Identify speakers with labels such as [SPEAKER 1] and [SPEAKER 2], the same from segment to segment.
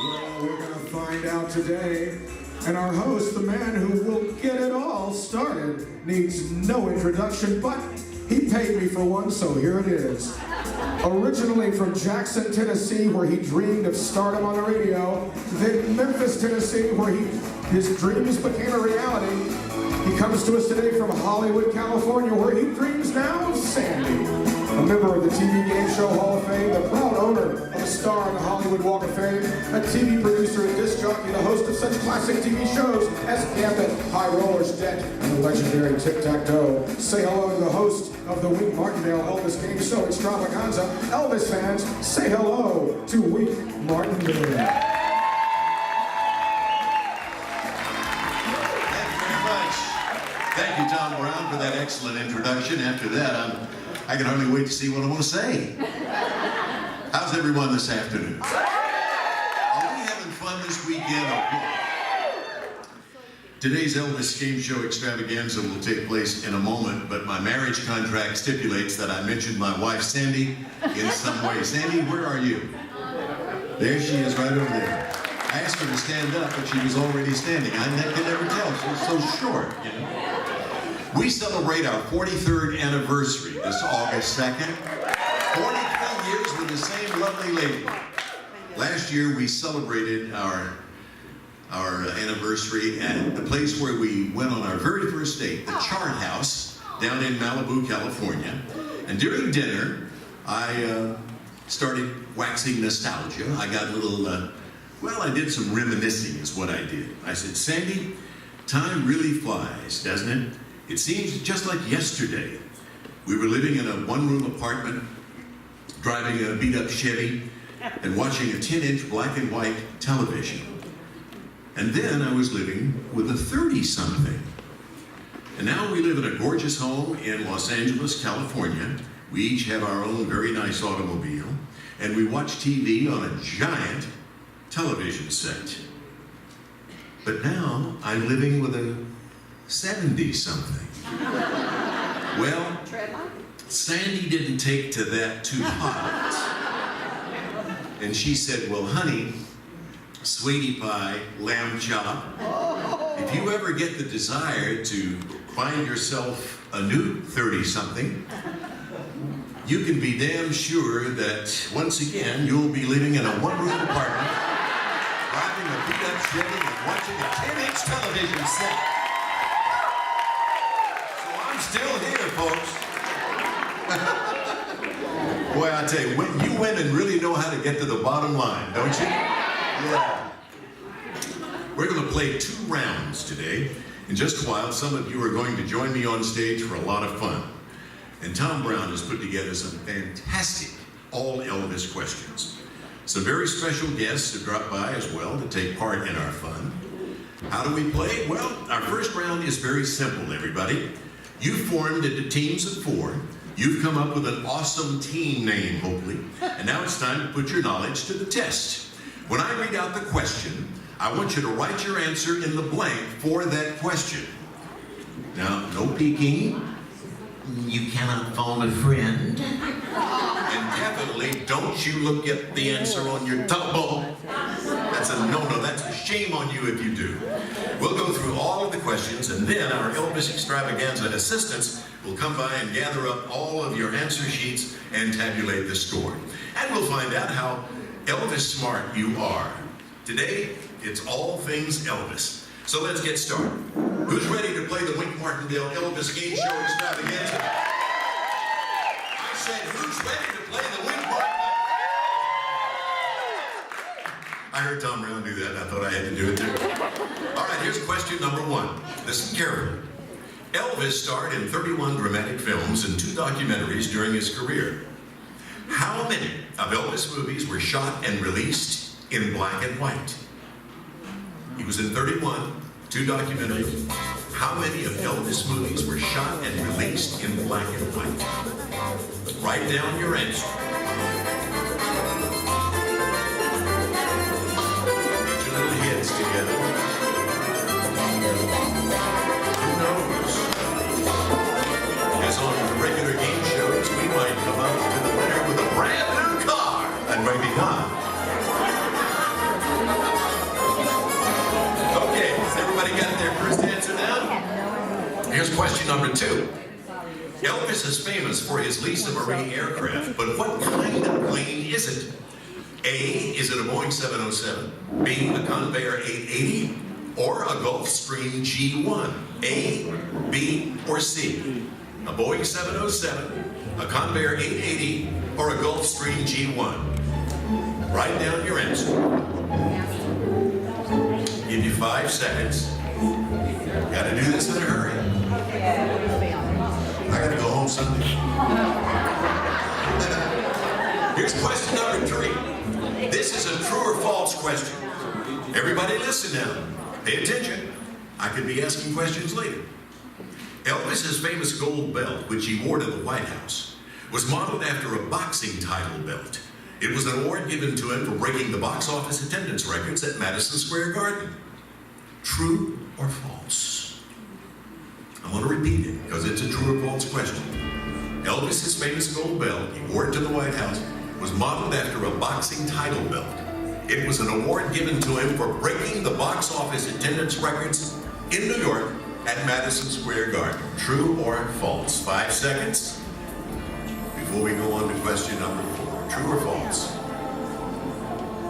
[SPEAKER 1] Well, we're going to find out today. And our host, the man who will get it all started, needs no introduction, but he paid me for one, so here it is. Originally from Jackson, Tennessee, where he dreamed of stardom on the radio, then Memphis, Tennessee, where his dreams became a reality. He comes to us today from Hollywood, California, where he dreams now of Sandy. A member of the TV Game Show Hall of Fame, the proud owner of a star on the Hollywood Walk of Fame, a TV producer and disc jockey, the host of such classic TV shows as Gambit, High Rollers, Debt, and the legendary Tic-Tac-Toe. Say hello to the host of the Week Martindale Elvis Game Show Extravaganza. Elvis fans, say hello to Week Martindale.
[SPEAKER 2] Thank you, Tom Brown, for that excellent introduction. After that, I can hardly wait to see what I want to say. How's everyone this afternoon? Are we having fun this weekend? Today's Elvis Game Show Extravaganza will take place in a moment, but my marriage contract stipulates that I mention my wife, Sandy, in some way. Sandy, where are you? There she is, right over there. I asked her to stand up, but she was already standing. I could never tell. She was so short, you know. We celebrate our 43rd anniversary this August 2nd. 43 years with the same lovely lady. Last year we celebrated our anniversary at the place where we went on our very first date, the Chart House, down in Malibu, California. And during dinner, I started waxing nostalgia. I got a little, well, I did some reminiscing is what I did. I said, Sandy, time really flies, doesn't it? It seems just like yesterday. We were living in a one-room apartment, driving a beat-up Chevy, and watching a 10-inch black and white television. And then I was living with a 30-something. And now we live in a gorgeous home in Los Angeles, California. We each have our own very nice automobile, and we watch TV on a giant television set. But now I'm living with a 70-something. Well, Sandy didn't take to that too hot. And she said, well, honey, sweetie pie, lamb chop, if you ever get the desire to find yourself a new 30-something, you can be damn sure that once again you'll be living in a one-room apartment, driving a beat-up Chevy and watching a 10-inch television set. So I'm still here, folks. Boy, I tell you, you women really know how to get to the bottom line, don't you? Yeah. We're going to play 2 rounds today. In just a while, some of you are going to join me on stage for a lot of fun. And Tom Brown has put together some fantastic all Elvis questions. Some very special guests have dropped by as well to take part in our fun. How do we play? Well, our first round is very simple, everybody. You formed into teams of 4. You've come up with an awesome team name, hopefully. And now it's time to put your knowledge to the test. When I read out the question, I want you to write your answer in the blank for that question. Now, no peeking. You cannot phone a friend. And definitely don't you look at the answer on your telephone. That's a no-no. That's a shame on you if you do. We'll go through all of the questions, and then our Elvis Extravaganza assistants will come by and gather up all of your answer sheets and tabulate the score. And we'll find out how Elvis smart you are. Today, it's all things Elvis. So let's get started. Who's ready to play the Wink Martindale Elvis Game Show Extravaganza? I said, who's ready to play the Wink Martindale? I heard Tom Brown do that, and I thought I had to do it too. All right, here's question number 1. Listen carefully. Elvis starred in 31 dramatic films and 2 documentaries during his career. How many of Elvis' movies were shot and released in black and white? He was in 31, 2 documentaries. How many of Elvis' movies were shot and released in black and white? Write down your answer. Get your little heads together. Who knows? As on the regular game shows, we might come up to the winner with a brand new car. And maybe not. Question number 2. Elvis is famous for his Lisa Marie aircraft, but what kind of plane is it? A, is it a Boeing 707? B, a Convair 880? Or a Gulfstream G1? A, B, or C? A Boeing 707, a Convair 880, or a Gulfstream G1? Write down your answer. Give you 5 seconds. Gotta do this in a hurry. I gotta go home Sunday. Here's question number 3. This is a true or false question. Everybody listen now. Pay attention. I could be asking questions later. Elvis's famous gold belt, which he wore to the White House, was modeled after a boxing title belt. It was an award given to him for breaking the box office attendance records at Madison Square Garden. True or false? I want to repeat it because it's a true or false question. Elvis's famous gold belt, he wore it to the White House, was modeled after a boxing title belt. It was an award given to him for breaking the box office attendance records in New York at Madison Square Garden. True or false? 5 seconds before we go on to question number 4. True or false?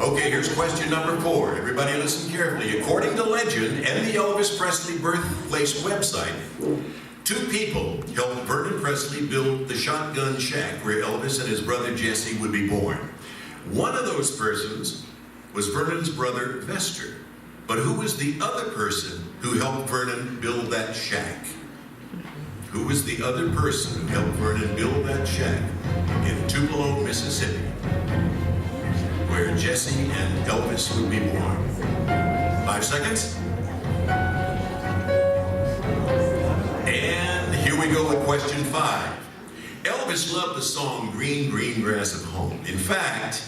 [SPEAKER 2] Okay, here's question number 4. Everybody listen carefully. According to legend and the Elvis Presley birthplace website, 2 people helped Vernon Presley build the shotgun shack where Elvis and his brother Jesse would be born. One of those persons was Vernon's brother Vester. But who was the other person who helped Vernon build that shack? Who was the other person who helped Vernon build that shack in Tupelo, Mississippi, where Jesse and Elvis would be born? 5 seconds. And here we go with question 5. Elvis loved the song Green, Green Grass of Home. In fact,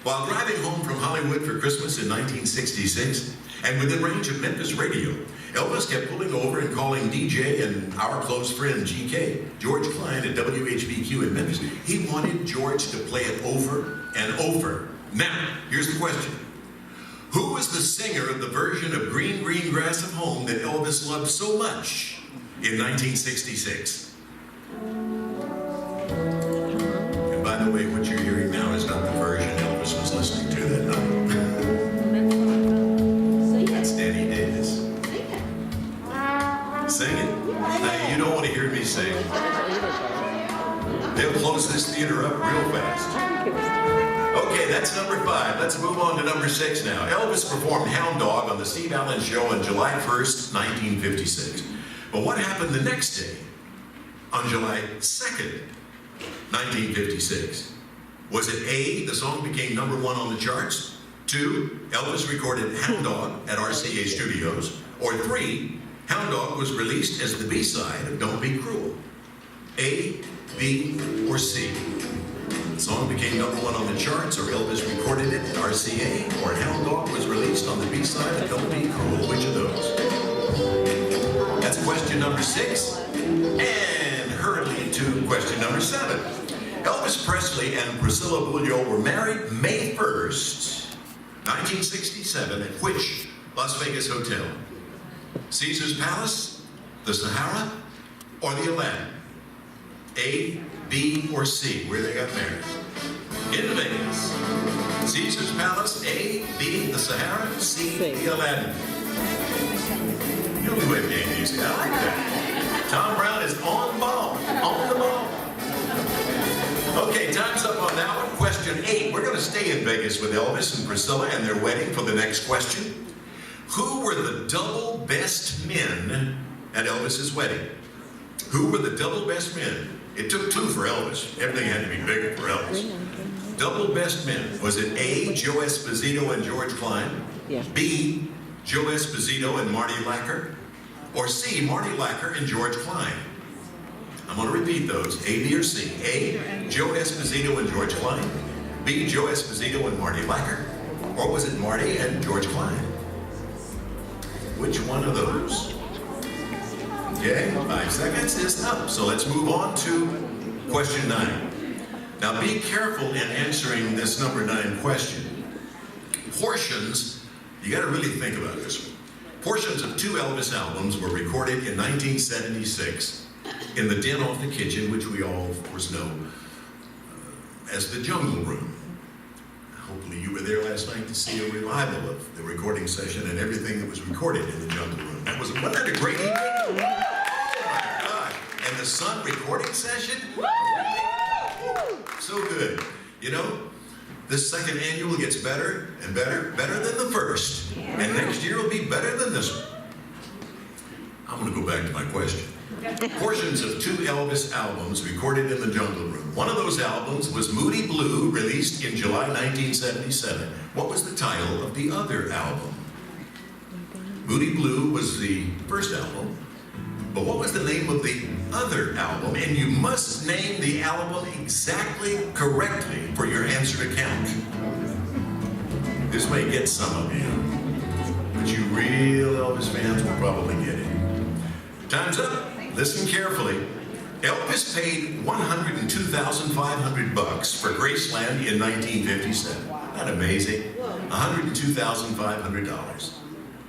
[SPEAKER 2] while driving home from Hollywood for Christmas in 1966, and within range of Memphis radio, Elvis kept pulling over and calling DJ and our close friend GK, George Klein at WHBQ in Memphis. He wanted George to play it over and over. Now, here's the question. Who was the singer of the version of Green, Green Grass of Home that Elvis loved so much in 1966? And by the way, what you're hearing now is not the version Elvis was listening to that night. That's Danny Davis. Sing it. Now, you don't want to hear me sing. They'll close this theater up real fast. Okay, that's number 5. Let's move on to number 6 now. Elvis performed Hound Dog on the Steve Allen Show on July 1st, 1956. But what happened the next day, on July 2nd, 1956? Was it A, the song became number 1 on the charts? 2, Elvis recorded Hound Dog at RCA Studios? Or 3, Hound Dog was released as the B-side of Don't Be Cruel? A, B, or C? The song became number 1 on the charts, or Elvis recorded it at RCA, or Hound Dog was released on the B-side of Don't Be Cruel? Which of those? That's question number 6. And hurriedly to question number 7. Elvis Presley and Priscilla Bullion were married May 1st, 1967, at which Las Vegas hotel? Caesar's Palace, the Sahara, or the Aladdin? A, B, or C, where they got married? In Vegas. Caesar's Palace, A, B, the Sahara, C, the Aladdin. You'll do it, game music. I like that. Tom Brown is on the ball. On the ball. Okay, time's up on that one. Question 8. We're going to stay in Vegas with Elvis and Priscilla and their wedding for the next question. Who were the double best men at Elvis's wedding? Who were the double best men? It took 2 for Elvis. Everything had to be bigger for Elvis. Double best men. Was it A, Joe Esposito and George Klein? Yeah. B, Joe Esposito and Marty Lacker? Or C, Marty Lacker and George Klein? I'm going to repeat those. A, B, or C. A, Joe Esposito and George Klein. B, Joe Esposito and Marty Lacker. Or was it Marty and George Klein? Which one of those? Okay, 5 seconds is up. So let's move on to question 9. Now be careful in answering this number 9 question. Portions, you got to really think about this one. Portions of 2 Elvis albums were recorded in 1976 in the den off the kitchen, which we all, of course, know as the Jungle Room. Hopefully you were there last night to see a revival of the recording session and everything that was recorded in the Jungle Room. Wasn't that a great evening? Oh my gosh. And the Sun recording session? So good. You know, this second annual gets better and better, better than the first. And next year will be better than this one. I'm going to go back to my question. Portions of 2 Elvis albums recorded in the Jungle Room. One of those albums was Moody Blue, released in July 1977. What was the title of the other album? Moody Blue was the first album, but what was the name of the other album? And you must name the album exactly correctly for your answer to count. This may get some of you, but you real Elvis fans will probably get it. Time's up. Listen carefully. Elvis paid $102,500 for Graceland in 1957. Isn't that amazing? $102,500.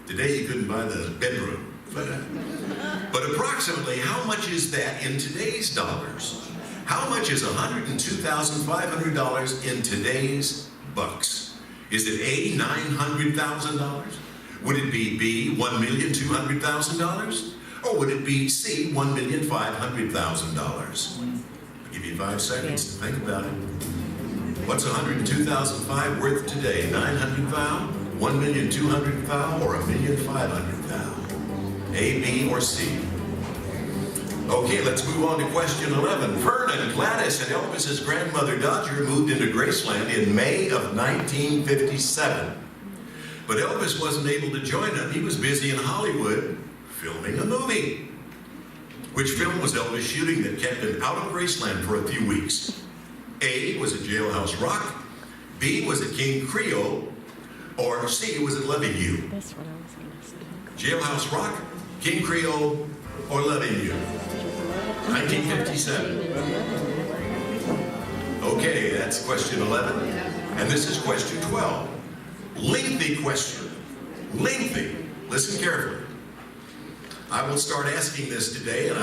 [SPEAKER 2] Today you couldn't buy the bedroom for that. But approximately how much is that in today's dollars? How much is $102,500 in today's bucks? Is it A, $900,000? Would it be B, $1,200,000? Or would it be C, $1,500,000? I'll give you 5 seconds to think about it. What's $102,500 worth today? $900,000, $1,200,000, or $1,500,000? A, B, or C? Okay, let's move on to question 11. Vernon, Gladys, and Elvis's grandmother Dodger moved into Graceland in May of 1957. But Elvis wasn't able to join them. He was busy in Hollywood filming a movie. Which film was Elvis shooting that kept him out of Graceland for a few weeks? A, was it Jailhouse Rock? B, was it King Creole? Or C, was it Loving You? That's what I was going to say. Jailhouse Rock, King Creole, or Loving You? 1957. Okay, that's question 11. And this is question 12. Lengthy question. Lengthy. Listen carefully. I will start asking this today, and